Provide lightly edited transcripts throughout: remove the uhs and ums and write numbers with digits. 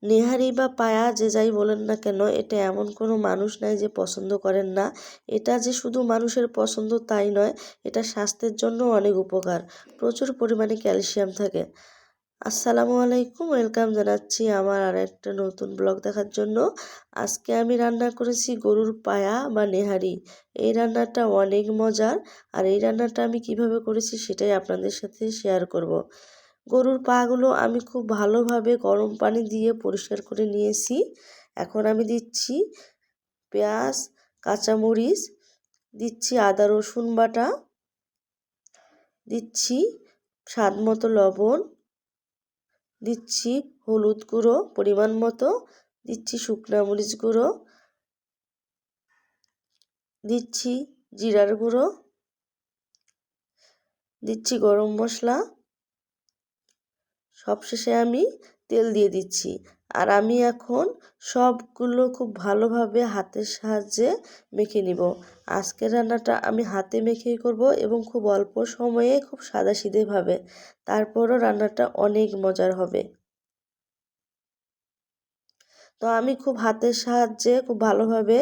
নেহারি বা পায়া যে যাই বলেন না কেন, এটা এমন কোনো মানুষ নাই যে পছন্দ করেন না। এটা যে শুধু মানুষের পছন্দ তাই নয়, এটা স্বাস্থ্যের জন্য অনেক উপকার। প্রচুর পরিমাণে ক্যালসিয়াম থাকে। আসসালামু আলাইকুম, ওয়েলকাম জানাচ্ছি আমার আর একটা নতুন ব্লগ দেখার জন্য। আজকে আমি রান্না করেছি গরুর পায়া বা নেহারি। এই রান্নাটা অনেক মজার, আর এই রান্নাটা আমি কিভাবে করেছি সেটাই আপনাদের সাথে শেয়ার করব। গরুর পাগুলো আমি খুব ভালোভাবে গরম পানি দিয়ে পরিষ্কার করে নিয়েছি। এখন আমি দিচ্ছি পেঁয়াজ, কাঁচামরিচ, দিচ্ছি আদা রসুন বাটা, দিচ্ছি স্বাদ মতো লবণ, দিচ্ছি হলুদ গুঁড়ো পরিমাণ মতো, দিচ্ছি শুকনা মরিচ গুঁড়ো, দিচ্ছি জিরার গুঁড়ো, দিচ্ছি গরম মশলা, সবশেষে আমি তেল দিয়ে দিচ্ছি। আর আমি এখন সবগুলো খুব ভালোভাবে হাতের সাহায্যে মেখে নিব। আজকের রান্নাটা আমি হাতে মেখেই করব এবং খুব অল্প সময়ে খুব সাদাসিধেভাবে। তারপরও রান্নাটা অনেক মজার হবে। তো আমি খুব হাতের সাহায্যে খুব ভালোভাবে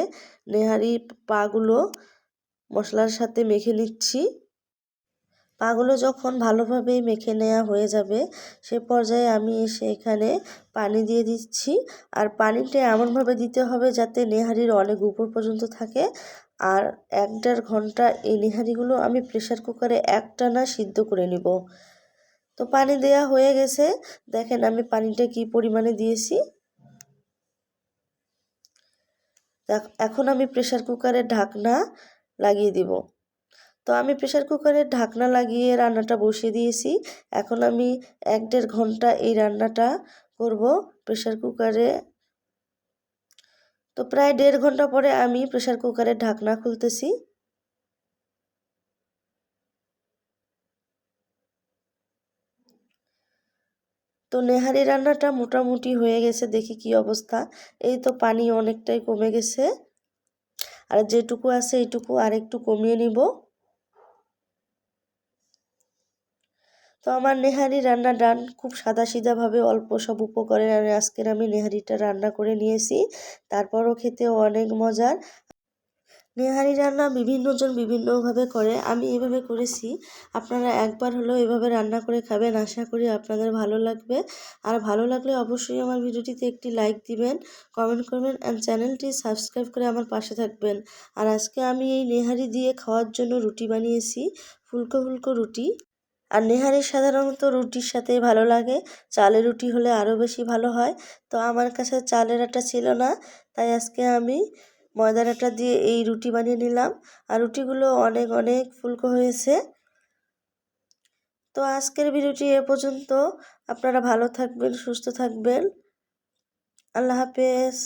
নেহারি পাগুলো মশলার সাথে মেখে নিচ্ছি। পাগুলো যখন ভালোভাবে মেখে নেওয়া হয়ে যাবে, সে পর্যায়ে আমি এসে এখানে পানি দিয়ে দিচ্ছি। আর পানিটা এমনভাবে দিতে হবে যাতে নেহারির অনেক উপর পর্যন্ত থাকে। আর 1-1.5 ঘন্টা এই নেহারিগুলো আমি প্রেসার কুকারে একটানা সিদ্ধ করে নিব। তো পানি দেয়া হয়ে গেছে, দেখেন আমি পানিটা কি পরিমাণে দিয়েছি। এখন আমি প্রেসার কুকারের ঢাকনা লাগিয়ে দিব। তো আমি প্রেসার কুকারের ঢাকনা লাগিয়ে রান্নাটা বসিয়ে দিয়েছি। এখন আমি 1-1.5 ঘন্টা এই রান্নাটা করব প্রেসার কুকারে। তো প্রায় 1.5 ঘন্টা পরে আমি প্রেসার কুকারের ঢাকনা খুলতেছি। তো নেহারি রান্নাটা মোটামুটি হয়ে গেছে, দেখি কি অবস্থা। এই তো পানি অনেকটাই কমে গেছে, আর যেটুকু আছে এইটুকু আর একটু কমিয়ে নিব। তো আমার নেহারি রান্না ডান। খুব সাদাসিধাভাবে অল্প সব উপকরণে আজকের আমি নেহারিটা রান্না করে নিয়েছি। তারপরও খেতে অনেক মজার। নেহারি রান্না বিভিন্নজন বিভিন্নভাবে করে, আমি এভাবে করেছি। আপনারা একবার হলেও এভাবে রান্না করে খাবেন, আশা করি আপনাদের ভালো লাগবে। আর ভালো লাগলে অবশ্যই আমার ভিডিওটিতে একটি লাইক দিবেন, কমেন্ট করবেন অ্যান্ড চ্যানেলটি সাবস্ক্রাইব করে আমার পাশে থাকবেন। আর আজকে আমি এই নেহারি দিয়ে খাওয়ার জন্য রুটি বানিয়েছি, ফুলকো ফুলকো রুটি। আর নেহারি সাধারণত রুটির সাথেই ভালো লাগে, চালের রুটি হলে আরও বেশি ভালো হয়। তো আমার কাছে চালের আটা ছিল না, তাই আজকে আমি ময়দার আটা দিয়ে এই রুটি বানিয়ে নিলাম। আর রুটিগুলো অনেক অনেক ফুলকো হয়েছে। তো আজকের ভিডিওটি এ পর্যন্ত। আপনারা ভালো থাকবেন, সুস্থ থাকবেন। আল্লাহ হাফেজ।